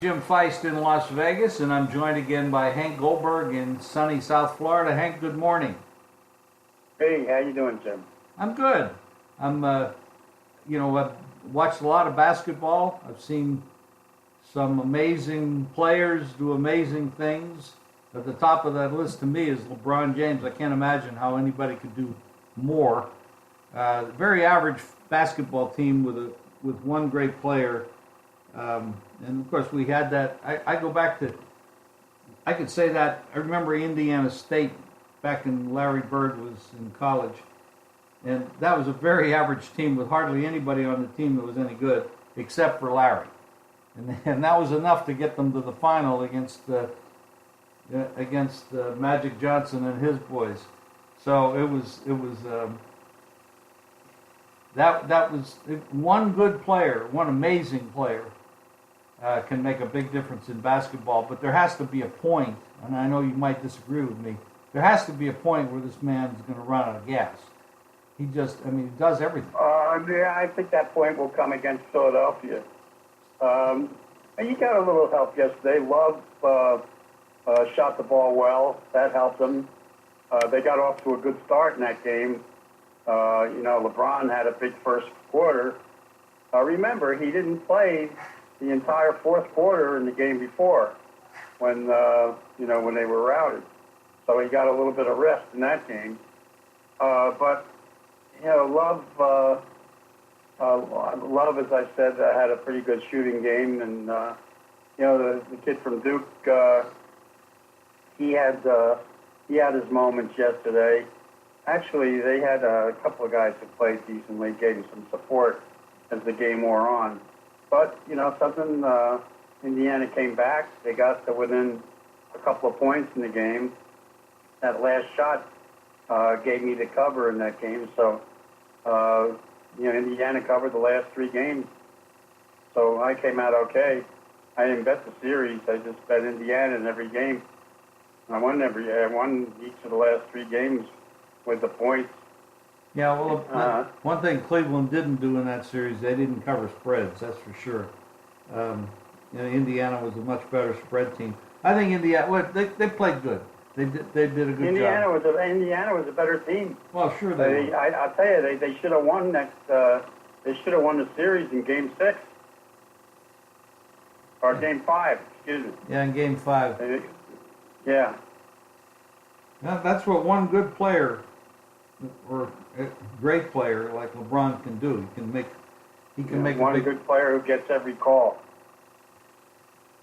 Jim Feist in Las Vegas, and I'm joined again by Hank Goldberg in sunny South Florida. Hank, good morning. Hey, how you doing, Jim? I'm good. I've watched a lot of basketball. I've seen some amazing players do amazing things. At the top of that list to me is LeBron James. I can't imagine how anybody could do more. Very average basketball team with one great player. And of course, we had that. I go back to, I could say that, I remember Indiana State back when Larry Bird was in college. And that was a very average team with hardly anybody on the team that was any good, except for Larry. And that was enough to get them to the final against Magic Johnson and his boys. So it was one good player, one amazing player. Can make a big difference in basketball, but there has to be a point, and I know you might disagree with me, there has to be a point where this man's going to run out of gas. He does everything. Yeah, I think that point will come against Philadelphia. And he got a little help yesterday. Love shot the ball well. That helped them. They got off to a good start in that game. LeBron had a big first quarter. Remember, he didn't play the entire fourth quarter in the game before when they were routed. So he got a little bit of rest in that game. But Love, as I said, had a pretty good shooting game. And, the kid from Duke, he had his moments yesterday. Actually, they had a couple of guys who played decently, gave him some support as the game wore on. But, Indiana came back. They got to within a couple of points in the game. That last shot gave me the cover in that game. So, Indiana covered the last three games. So I came out okay. I didn't bet the series. I just bet Indiana in every game. I won each of the last three games with the points. Yeah, well, one thing Cleveland didn't do in that series, they didn't cover spreads, that's for sure. Indiana was a much better spread team. I think Indiana, they played good. They did a good job. Indiana was a better team. Well, sure they were. I'll tell you, they should have won they should have won the series in Game 6. Or Game 5, excuse me. Yeah, in Game 5. Yeah. Now, that's what one good player or a great player like LeBron can do. He can make one good player who gets every call.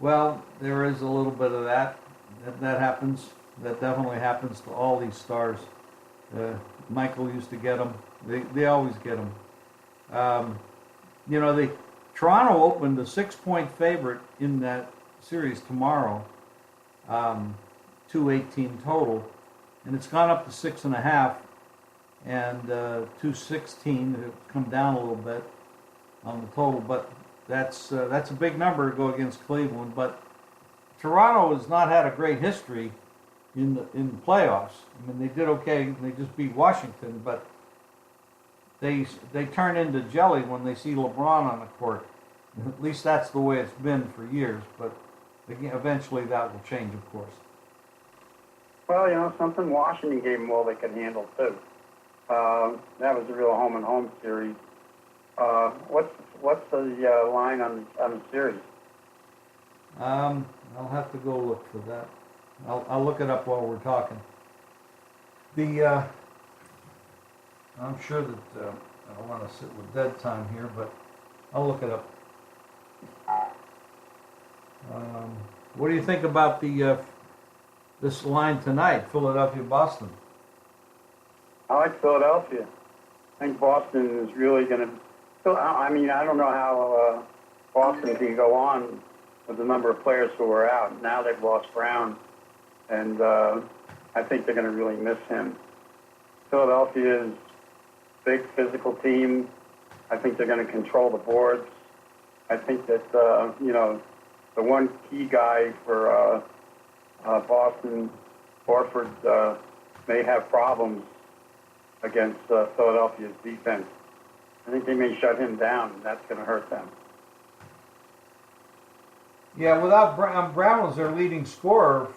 Well, there is a little bit of that. That happens. That definitely happens to all these stars. Michael used to get them. They always get them. Toronto opened a 6-point favorite in that series tomorrow, 218 total, and it's gone up to 6.5. And 216, it's come down a little bit on the total, but that's a big number to go against Cleveland. But Toronto has not had a great history in the playoffs. I mean, they did okay. They just beat Washington, but they turn into jelly when they see LeBron on the court. At least that's the way it's been for years. But eventually that will change, of course. Well, something Washington gave them all they could handle too. That was a real home-and-home series. What's the line on the series? I'll have to go look for that. I'll look it up while we're talking. I'm sure that I don't want to sit with dead time here, but I'll look it up. What do you think about this line tonight, Philadelphia-Boston? I like Philadelphia. I think Boston is really going to... I don't know how Boston can go on with the number of players who are out. Now they've lost Brown, and I think they're going to really miss him. Philadelphia is a big physical team. I think they're going to control the boards. I think that, the one key guy for Boston, Horford, may have problems against Philadelphia's defense. I think they may shut him down, and that's going to hurt them. Yeah, without Brown as their leading scorer,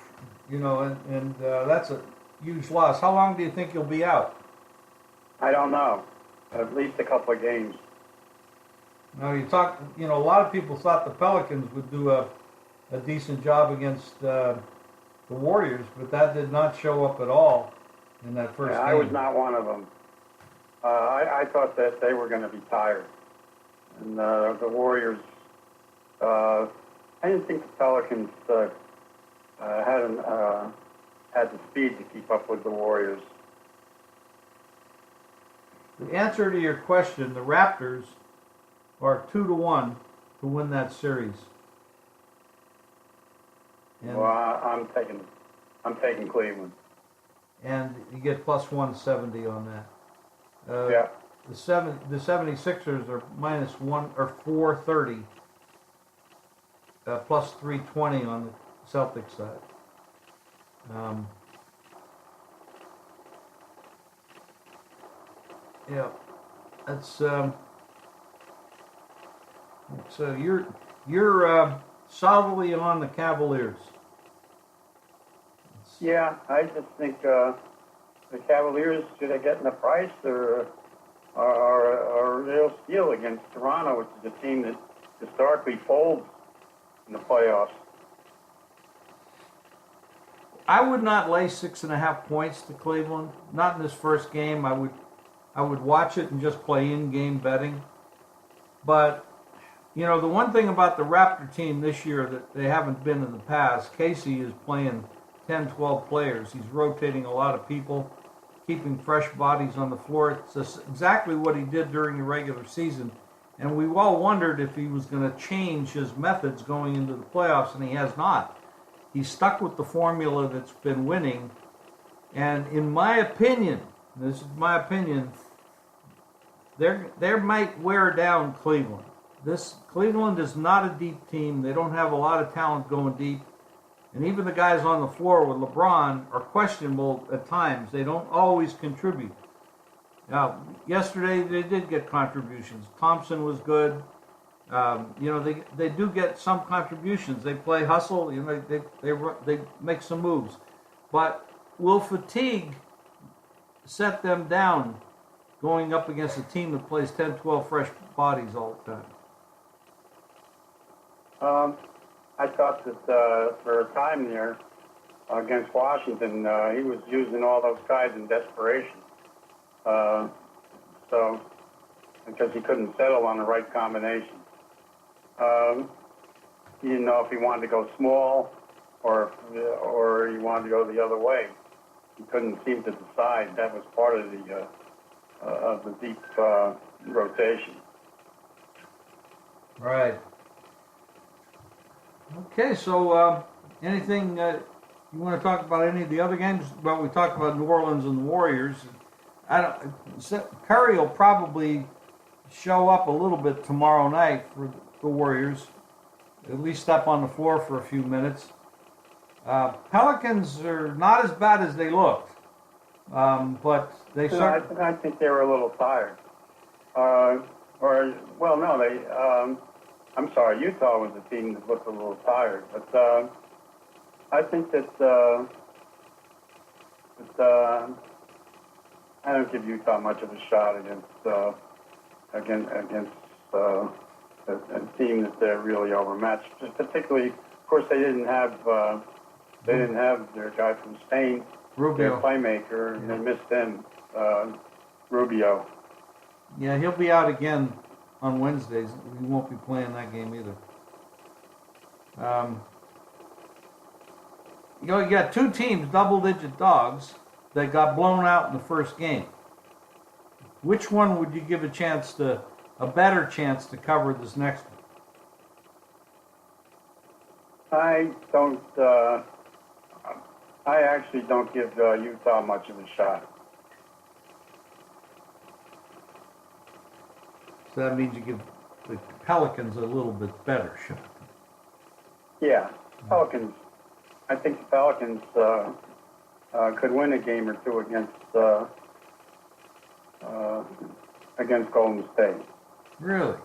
you know, and that's a huge loss. How long do you think he'll be out? I don't know. At least a couple of games. Now you know, a lot of people thought the Pelicans would do a decent job against the Warriors, but that did not show up at all in that first game. I was not one of them. I thought that they were going to be tired. And the Warriors, I didn't think the Pelicans had the speed to keep up with the Warriors. The answer to your question, the Raptors are 2-1 to win that series. And, Well, I'm taking Cleveland. And you get plus 170 on that. Yeah. The 76ers are minus 430, plus 320 on the Celtics side. Yeah, that's so you're solidly on the Cavaliers. Yeah, I just think the Cavaliers, should they get in the price or they'll steal against Toronto, which is a team that historically folds in the playoffs. I would not lay 6.5 points to Cleveland. Not in this first game. I would watch it and just play in-game betting. But you know, the one thing about the Raptor team this year that they haven't been in the past, Casey is playing 10, 12 players. He's rotating a lot of people, keeping fresh bodies on the floor. It's exactly what he did during the regular season. And we all wondered if he was going to change his methods going into the playoffs, and he has not. He's stuck with the formula that's been winning. And in my opinion, this is my opinion, they might wear down Cleveland. Cleveland is not a deep team. They don't have a lot of talent going deep. And even the guys on the floor with LeBron are questionable at times. They don't always contribute. Now, yesterday they did get contributions. Thompson was good. You know, they do get some contributions. They play hustle. You know, they make some moves. But will fatigue set them down going up against a team that plays 10, 12 fresh bodies all the time? I thought that for a time there against Washington, he was using all those guys in desperation. So, because he couldn't settle on the right combination. He didn't know if he wanted to go small or he wanted to go the other way. He couldn't seem to decide. That was part of the deep rotation. Right. Okay, so anything you want to talk about any of the other games? Well, we talked about New Orleans and the Warriors. Curry will probably show up a little bit tomorrow night for the Warriors, at least step on the floor for a few minutes. Pelicans are not as bad as they looked, but they certainly... I think they were a little tired. I'm sorry, Utah was a team that looked a little tired, but I think that I don't give Utah much of a shot against a team that they're really overmatched. Particularly, of course, they didn't have their guy from Spain, Rubio, their playmaker, and they missed him, Rubio. Yeah, he'll be out again on Wednesdays. He won't be playing that game either. You know, you got two teams, double-digit dogs, that got blown out in the first game. Which one would you give a better chance to cover this next one? I actually don't give Utah much of a shot. So that means you give the Pelicans a little bit better shot. Yeah, Pelicans. I think the Pelicans could win a game or two against Golden State. Really?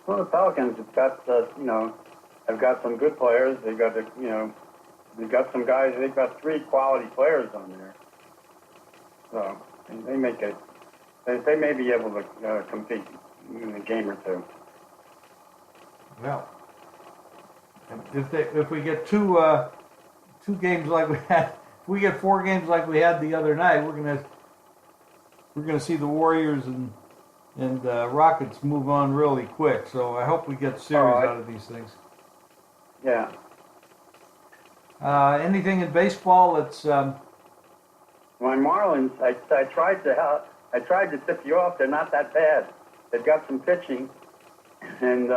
Well, the Pelicans have got, have got some good players. They've got, they've got some guys. They've got 3 quality players on there. So they make it. They may be able to compete in a game or two. Well, if we get two games like we had, if we get 4 games like we had the other night, we're gonna see the Warriors and Rockets move on really quick. So I hope we get series out of these things. Yeah. Anything in baseball that's My Marlins, I tried to tip you off. They're not that bad. They've got some pitching, and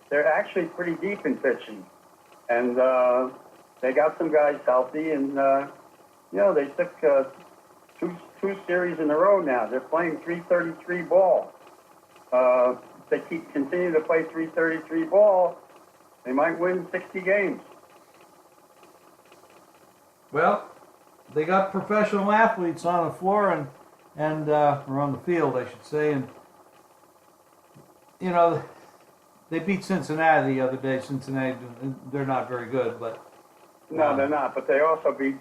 they're actually pretty deep in pitching. And they got some guys healthy, and they took two series in a row now. They're playing 333 ball. If they continue to play 333 ball, they might win 60 games. well, they got professional athletes on the floor and or on the field, I should say, and they beat Cincinnati the other day. Cincinnati, they're not very good, but No, they're not. But they also beat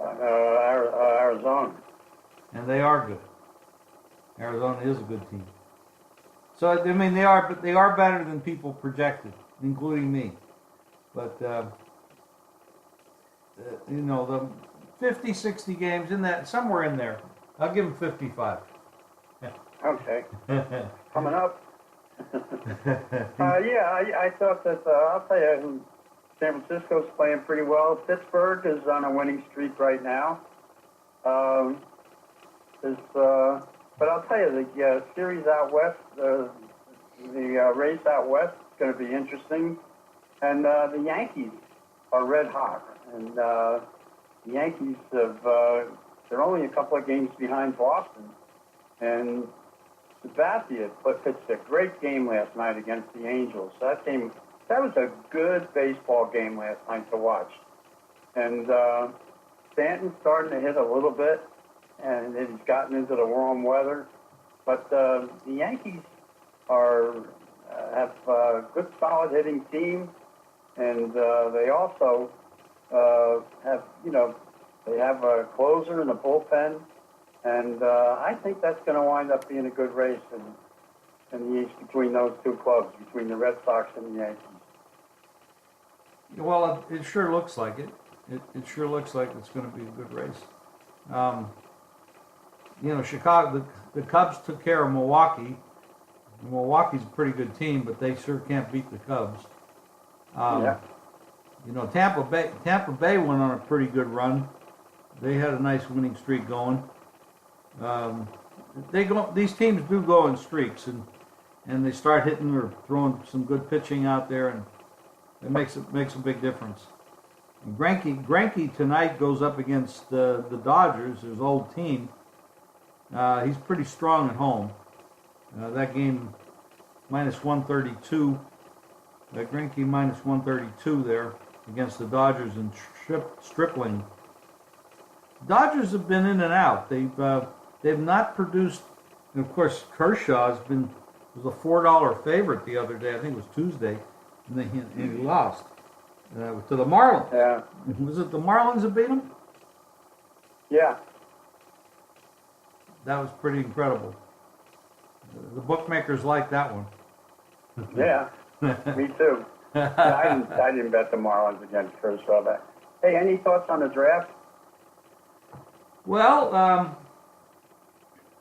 Arizona. and they are good. Arizona is a good team. So I mean, they are better than people projected, including me. But the 50, 60 games in that, somewhere in there. I'll give them 55. Okay. Coming up. I thought that, I'll tell you, San Francisco's playing pretty well. Pittsburgh is on a winning streak right now. But I'll tell you, the series out west, the race out west is going to be interesting. And the Yankees are red hot. And the Yankees they're only a couple of games behind Boston. And Sabathia pitched a great game last night against the Angels. That was a good baseball game last night to watch. And Stanton's starting to hit a little bit, and he's gotten into the warm weather. But the Yankees have a good, solid hitting team, and they also they have a closer and a bullpen. And I think that's going to wind up being a good race in the East between those two clubs, between the Red Sox and the Yankees. Well, it sure looks like it. It sure looks like it's going to be a good race. Chicago, the Cubs took care of Milwaukee. Milwaukee's a pretty good team, but they sure can't beat the Cubs. Tampa Bay went on a pretty good run. They had a nice winning streak going. These teams do go in streaks, and they start hitting or throwing some good pitching out there, and it makes a big difference. And Greinke tonight goes up against the Dodgers, his old team. He's pretty strong at home. That game minus 132. Greinke minus 132 there against the Dodgers in Stripling. Dodgers have been in and out. They've not produced. And of course, Kershaw was a $4 favorite the other day. I think it was Tuesday, and he lost to the Marlins. Yeah. Was it the Marlins that beat him? Yeah. That was pretty incredible. The bookmakers like that one. Yeah. Me too. I didn't bet the Marlins against Kershaw. Hey, any thoughts on the draft? Well,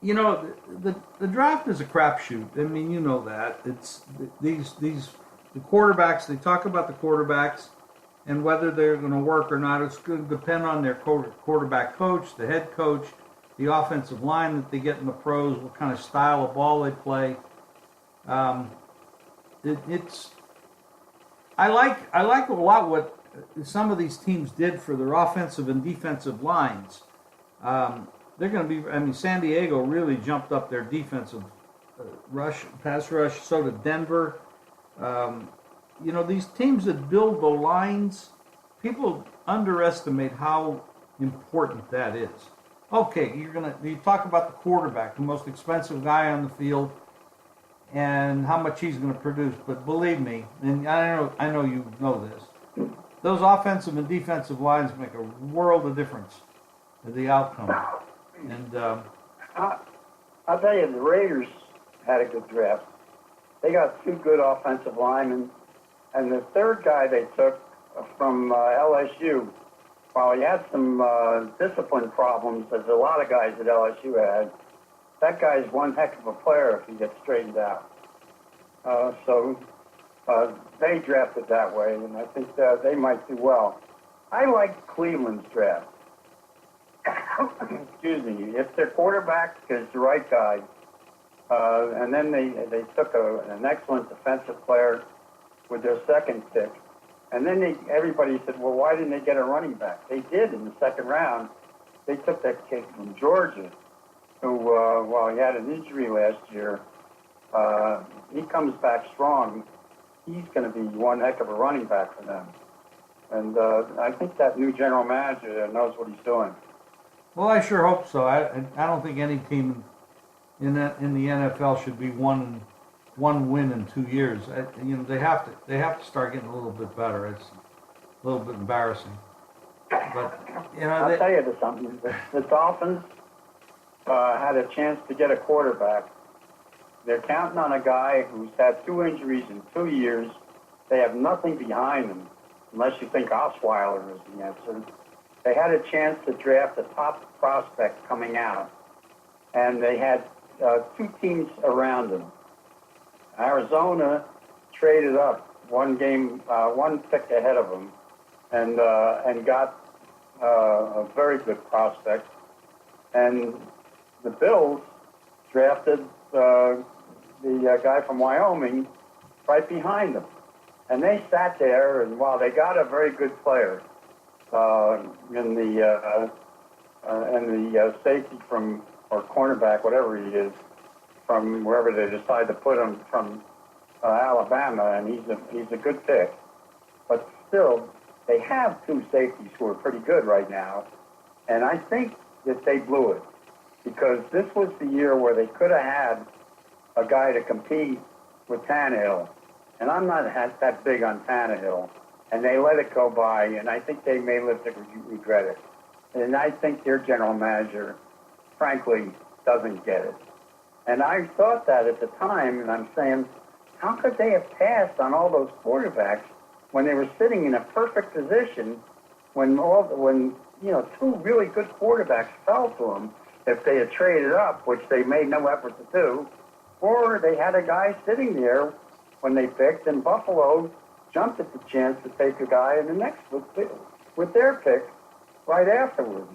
the draft is a crapshoot. I mean, you know that. It's the quarterbacks. They talk about the quarterbacks and whether they're going to work or not. It's going to depend on their quarterback coach, the head coach, the offensive line that they get in the pros, what kind of style of ball they play. I like a lot what some of these teams did for their offensive and defensive lines. They're going to be. I mean, San Diego really jumped up their defensive pass rush. So did Denver. These teams that build the lines, people underestimate how important that is. Okay, you talk about the quarterback, the most expensive guy on the field. and how much he's going to produce. But believe me, and I know you know this, those offensive and defensive lines make a world of difference to the outcome. And I'll tell you, the Raiders had a good draft. They got 2 good offensive linemen, and the third guy they took from LSU, while he had some discipline problems, as a lot of guys at LSU had, that guy's one heck of a player if he gets straightened out. So they drafted that way, and I think they might do well. I like Cleveland's draft. Excuse me. If their quarterback is the right guy, and then they took an excellent defensive player with their second pick, and then everybody said, well, why didn't they get a running back? They did in the second round. They took that kid from Georgia, who, while he had an injury last year, he comes back strong. He's going to be one heck of a running back for them. And I think that new general manager knows what he's doing. well, I sure hope so. I don't think any team in the NFL should be one win in 2 years. They have to start getting a little bit better. It's a little bit embarrassing. But I'll tell you something. The Dolphins had a chance to get a quarterback. They're counting on a guy who's had 2 injuries in 2 years. They have nothing behind them, unless you think Osweiler is the answer. They had a chance to draft a top prospect coming out, and they had 2 teams around them. Arizona traded up one pick ahead of them, and got a very good prospect. And the Bills drafted the guy from Wyoming right behind them. And they sat there, and while they got a very good player in the safety from, or cornerback, whatever he is, from wherever they decide to put him, from Alabama, and he's a good pick. But still, they have 2 safeties who are pretty good right now, and I think that they blew it, because this was the year where they could have had a guy to compete with Tannehill, and I'm not that big on Tannehill, and they let it go by, and I think they may live to regret it. And I think their general manager, frankly, doesn't get it. And I thought that at the time, and I'm saying, how could they have passed on all those quarterbacks when they were sitting in a perfect position when 2 really good quarterbacks fell to them if they had traded up, which they made no effort to do, or they had a guy sitting there when they picked, and Buffalo jumped at the chance to take a guy in the next with their pick right afterwards.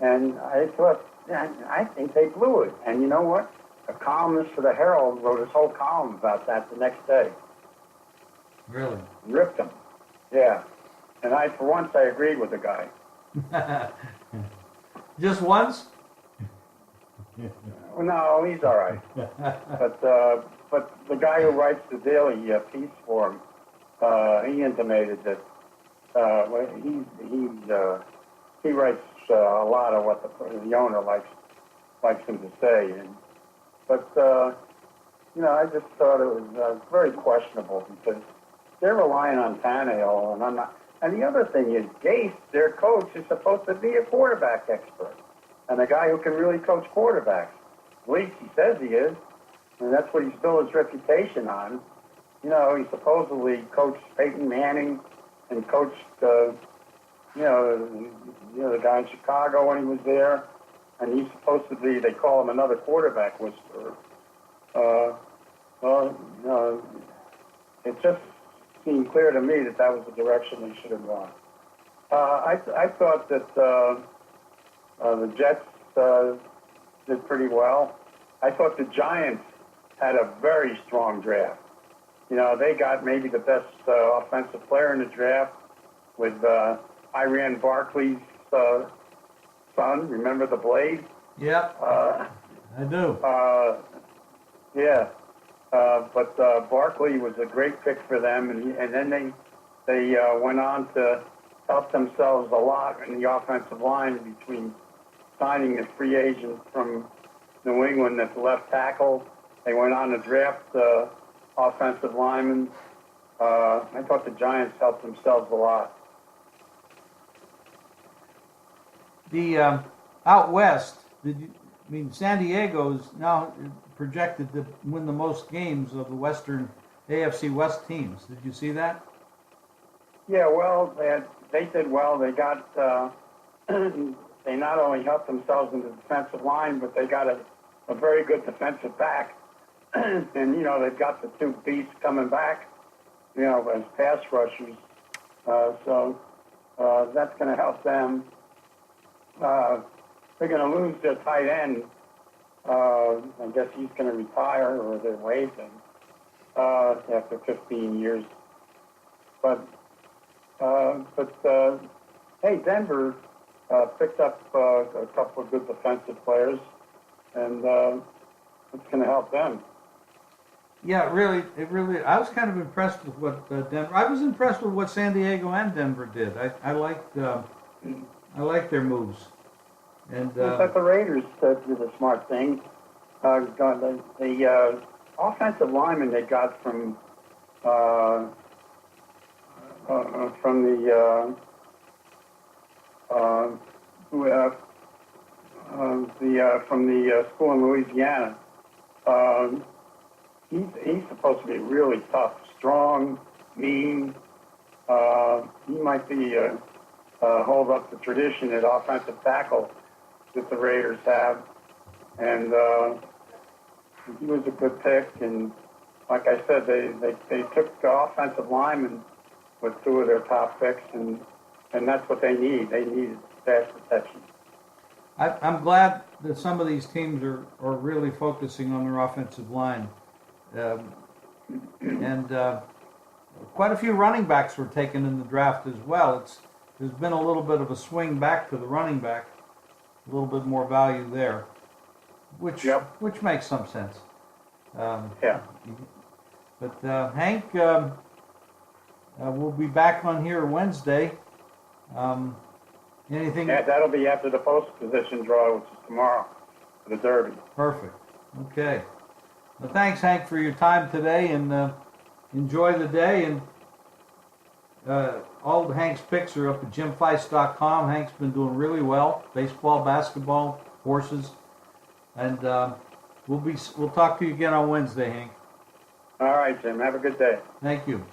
And I thought, I think they blew it. And you know what? A columnist for the Herald wrote his whole column about that the next day. really, Ripped him. Yeah. And for once, I agreed with the guy. just once. Well, no, he's all right. But the guy who writes the daily piece for him, he intimated that he writes a lot of what the owner likes him to say. But I just thought it was very questionable, because they're relying on Tannehill, and I'm not. And the other thing is, Gase, their coach, is supposed to be a quarterback expert and a guy who can really coach quarterbacks. At least he says he is, and that's what he's built his reputation on. He supposedly coached Peyton Manning and coached, the guy in Chicago when he was there, and he's supposed to be, they call him another quarterback whisperer. It just seemed clear to me that was the direction they should have gone. I thought that the Jets did pretty well. I thought the Giants had a very strong draft. They got maybe the best offensive player in the draft with Iran Barkley's son. Remember the Blade? Yep, I do. Yeah. But Barkley was a great pick for them, and then they went on to help themselves a lot in the offensive line between signing a free agent from New England at the left tackle They went on to draft offensive linemen. I thought the Giants helped themselves a lot. The out west, San Diego is now projected to win the most games of the Western AFC West teams. Did you see that? Yeah, well, they did well. They got they not only helped themselves in the defensive line, but they got a very good defensive back. And they've got the two beasts coming back, as pass rushers. So that's going to help them. They're going to lose their tight end. I guess he's going to retire, or they waived him after 15 years. But hey, Denver picked up a couple of good defensive players, and it's going to help them. Yeah, it really. I was kind of impressed with what Denver. I was impressed with what San Diego and Denver did. I liked their moves. And but the Raiders did a smart thing. The offensive lineman they got from the school in Louisiana. He's supposed to be really tough, strong, mean. He might be hold up the tradition at offensive tackle that the Raiders have, and he was a good pick. And like I said, they took the offensive lineman with two of their top picks, and that's what they need. They need pass protection. I'm glad that some of these teams are really focusing on their offensive line. And quite a few running backs were taken in the draft as well. There's been a little bit of a swing back to the running back, a little bit more value there, which makes some sense. Yeah. But Hank, we'll be back on here Wednesday. Anything? Yeah, that'll be after the post position draw, which is tomorrow for the Derby. Perfect. Okay. Well, thanks, Hank, for your time today, and enjoy the day. And all of Hank's picks are up at JimFeist.com. Hank's been doing really well: baseball, basketball, horses, and we'll talk to you again on Wednesday, Hank. All right, Jim. Have a good day. Thank you.